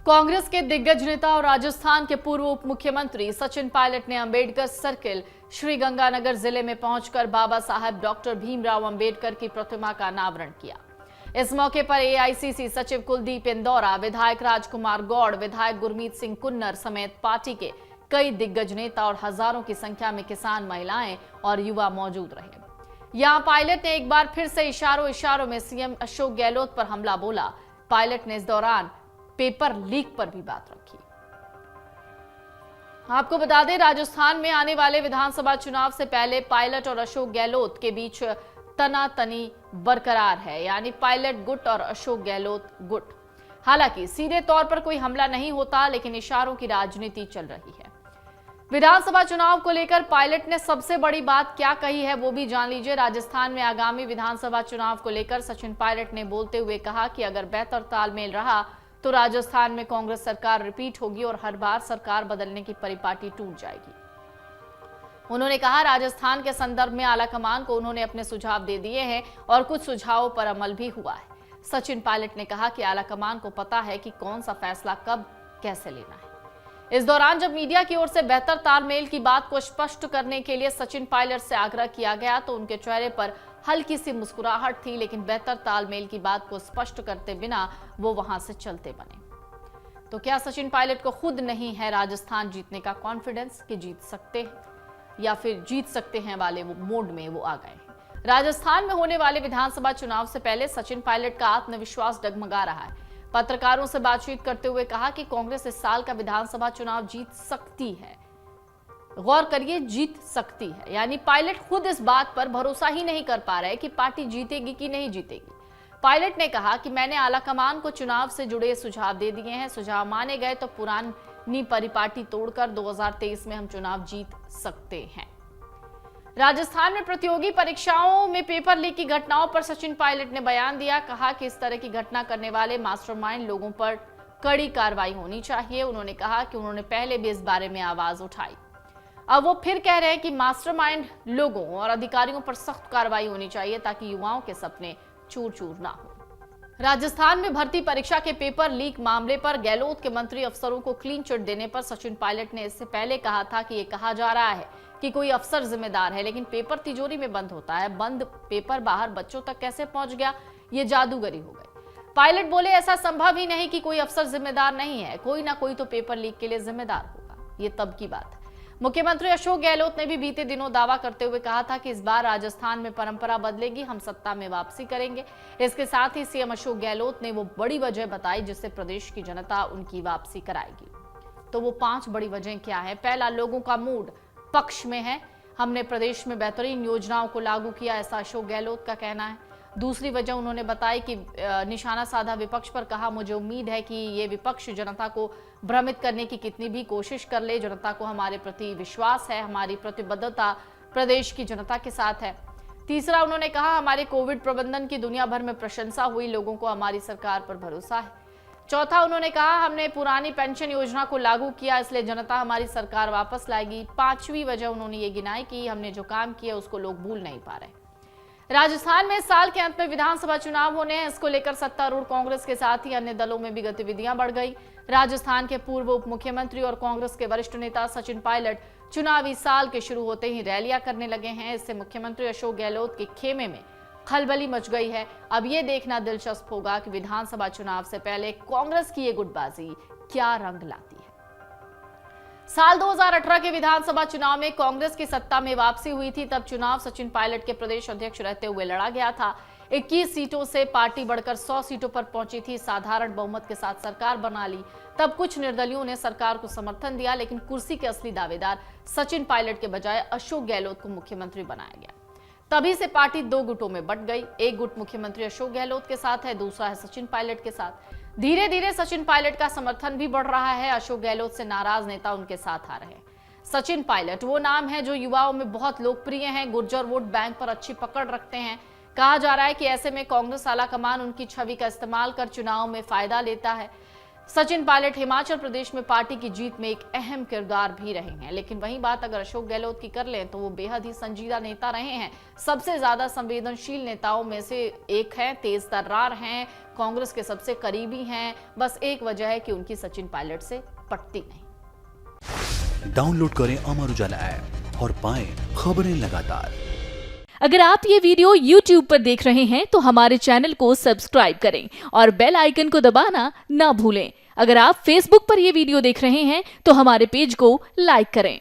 कांग्रेस के दिग्गज नेता और राजस्थान के पूर्व उप मुख्यमंत्री सचिन पायलट ने अंबेडकर सर्किल श्रीगंगानगर जिले में पहुंचकर बाबा साहब डॉक्टर भीमराव अंबेडकर की प्रतिमा का अनावरण किया। इस मौके पर एआईसीसी सचिव कुलदीप इंदौरा, विधायक राजकुमार गौड़, विधायक गुरमीत सिंह कुन्नर समेत पार्टी के कई दिग्गज नेता और हजारों की संख्या में किसान, महिलाएं और युवा मौजूद रहे। यहां पायलट ने एक बार फिर से इशारों में सीएम अशोक गहलोत पर हमला बोला। पायलट ने इस दौरान पेपर लीक पर भी बात रखी। आपको बता दें, राजस्थान में आने वाले विधानसभा चुनाव से पहले पायलट और अशोक गहलोत के बीच तनातनी बरकरार है, यानी पायलट गुट और अशोक गहलोत गुट। हालांकि सीधे तौर पर कोई हमला नहीं होता, लेकिन इशारों की राजनीति चल रही है। विधानसभा चुनाव को लेकर पायलट ने सबसे बड़ी बात क्या कही है, वो भी जान लीजिए। राजस्थान में आगामी विधानसभा चुनाव को लेकर सचिन पायलट ने बोलते हुए कहा कि अगर बेहतर तालमेल रहा तो राजस्थान में कांग्रेस सरकार रिपीट होगी और हर बार सरकार बदलने की परिपाटी टूट जाएगी। उन्होंने कहा, राजस्थान के संदर्भ में आलाकमान को उन्होंने अपने सुझाव दे दिए हैं और कुछ सुझावों पर अमल भी हुआ है। सचिन पायलट ने कहा कि आलाकमान को पता है कि कौन सा फैसला कब कैसे लेना है। इस दौरान जब मीडिया की ओर से बेहतर तालमेल की बात को स्पष्ट करने के लिए सचिन पायलट से आग्रह किया गया तो उनके चेहरे पर हल्की सी मुस्कुराहट थी, लेकिन बेहतर तालमेल की बात को स्पष्ट करते बिना वो वहां से चलते बने। तो क्या सचिन पायलट को खुद नहीं है राजस्थान जीतने का कॉन्फिडेंस कि जीत सकते हैं, या फिर जीत सकते हैं वाले वो मोड में वो आ गए हैं? राजस्थान में होने वाले विधानसभा चुनाव से पहले सचिन पायलट का आत्मविश्वास डगमगा रहा है। पत्रकारों से बातचीत करते हुए कहा कि कांग्रेस इस साल का विधानसभा चुनाव जीत सकती है। गौर करिए, जीत सकती है, यानी पायलट खुद इस बात पर भरोसा ही नहीं कर पा रहे कि पार्टी जीतेगी कि नहीं जीतेगी। पायलट ने कहा कि मैंने आलाकमान को चुनाव से जुड़े सुझाव दे दिए हैं, सुझाव माने गए तो पुरानी परिपाटी तोड़कर 2023 में हम चुनाव जीत सकते हैं। राजस्थान में प्रतियोगी परीक्षाओं में पेपर लीक की घटनाओं पर सचिन पायलट ने बयान दिया। कहा कि इस तरह की घटना करने वाले मास्टरमाइंड लोगों पर कड़ी कार्रवाई होनी चाहिए। उन्होंने कहा कि उन्होंने पहले भी इस बारे में आवाज उठाई, अब वो फिर कह रहे हैं कि मास्टरमाइंड लोगों और अधिकारियों पर सख्त कार्रवाई होनी चाहिए ताकि युवाओं के सपने चूर चूर ना हो। राजस्थान में भर्ती परीक्षा के पेपर लीक मामले पर गहलोत के मंत्री अफसरों को क्लीन चिट देने पर सचिन पायलट ने इससे पहले कहा था कि ये कहा जा रहा है कि कोई अफसर जिम्मेदार है, लेकिन पेपर तिजोरी में बंद होता है, बंद पेपर बाहर बच्चों तक कैसे पहुंच गया, ये जादूगरी हो गई। पायलट बोले, ऐसा संभव ही नहीं कि कोई अफसर जिम्मेदार नहीं है, कोई ना कोई तो पेपर लीक के लिए जिम्मेदार होगा। ये तब की बात है। मुख्यमंत्री अशोक गहलोत ने भी बीते दिनों दावा करते हुए कहा था कि इस बार राजस्थान में परंपरा बदलेगी, हम सत्ता में वापसी करेंगे। इसके साथ ही सीएम अशोक गहलोत ने वो बड़ी वजह बताई जिससे प्रदेश की जनता उनकी वापसी कराएगी। तो वो 5 बड़ी वजह क्या है? पहला, लोगों का मूड पक्ष में है, हमने प्रदेश में बेहतरीन योजनाओं को लागू किया, ऐसा अशोक गहलोत का कहना है। दूसरी वजह उन्होंने बताई कि निशाना साधा विपक्ष पर, कहा मुझे उम्मीद है कि ये विपक्ष जनता को भ्रमित करने की कितनी भी कोशिश कर ले, जनता को हमारे प्रति विश्वास है, हमारी प्रतिबद्धता प्रदेश की जनता के साथ है। तीसरा, उन्होंने कहा हमारे कोविड प्रबंधन की दुनिया भर में प्रशंसा हुई, लोगों को हमारी सरकार पर भरोसा है। चौथा, उन्होंने कहा हमने पुरानी पेंशन योजना को लागू किया, इसलिए जनता हमारी सरकार वापस लाएगी। 5वीं वजह उन्होंने ये गिनाई कि हमने जो काम किया उसको लोग भूल नहीं पा रहे। राजस्थान में साल के अंत में विधानसभा चुनाव होने हैं, इसको लेकर सत्तारूढ़ कांग्रेस के साथ ही अन्य दलों में भी गतिविधियां बढ़ गई। राजस्थान के पूर्व उप मुख्यमंत्री और कांग्रेस के वरिष्ठ नेता सचिन पायलट चुनावी साल के शुरू होते ही रैलियां करने लगे हैं। इससे मुख्यमंत्री अशोक गहलोत के खेमे में खलबली मच गई है। अब ये देखना दिलचस्प होगा कि विधानसभा चुनाव से पहले कांग्रेस की ये गुटबाजी क्या रंग लाती है। साल 2018 के विधानसभा चुनाव में कांग्रेस की सत्ता में वापसी हुई थी। तब चुनाव सचिन पायलट के प्रदेश अध्यक्ष रहते हुए लड़ा गया था। 21 सीटों से पार्टी बढ़कर 100 सीटों पर पहुंची थी, साधारण बहुमत के साथ सरकार बना ली। तब कुछ निर्दलियों ने सरकार को समर्थन दिया, लेकिन कुर्सी के असली दावेदार सचिन पायलट के बजाय अशोक गहलोत को मुख्यमंत्री बनाया गया। तभी से पार्टी 2 गुटों में बंट गई। एक गुट मुख्यमंत्री अशोक गहलोत के साथ है, दूसरा है सचिन पायलट के साथ। धीरे धीरे सचिन पायलट का समर्थन भी बढ़ रहा है, अशोक गहलोत से नाराज नेता उनके साथ आ रहे हैं। सचिन पायलट वो नाम है जो युवाओं में बहुत लोकप्रिय हैं, गुर्जर वोट बैंक पर अच्छी पकड़ रखते हैं। कहा जा रहा है कि ऐसे में कांग्रेस आलाकमान उनकी छवि का इस्तेमाल कर चुनाव में फायदा लेता है। सचिन पायलट हिमाचल प्रदेश में पार्टी की जीत में एक अहम किरदार भी रहे हैं, लेकिन वहीं बात अगर अशोक गहलोत की कर लें तो वो बेहद ही संजीदा नेता रहे हैं। सबसे ज्यादा संवेदनशील नेताओं में से एक है, तेज तर्रार हैं, कांग्रेस के सबसे करीबी हैं। बस एक वजह है कि उनकी सचिन पायलट से पटती नहीं। डाउनलोड करें अमर उजाला ऐप और पाएं खबरें लगातार। अगर आप ये वीडियो YouTube पर देख रहे हैं तो हमारे चैनल को सब्सक्राइब करें और बेल आइकन को दबाना ना भूलें। अगर आप Facebook पर ये वीडियो देख रहे हैं तो हमारे पेज को लाइक करें।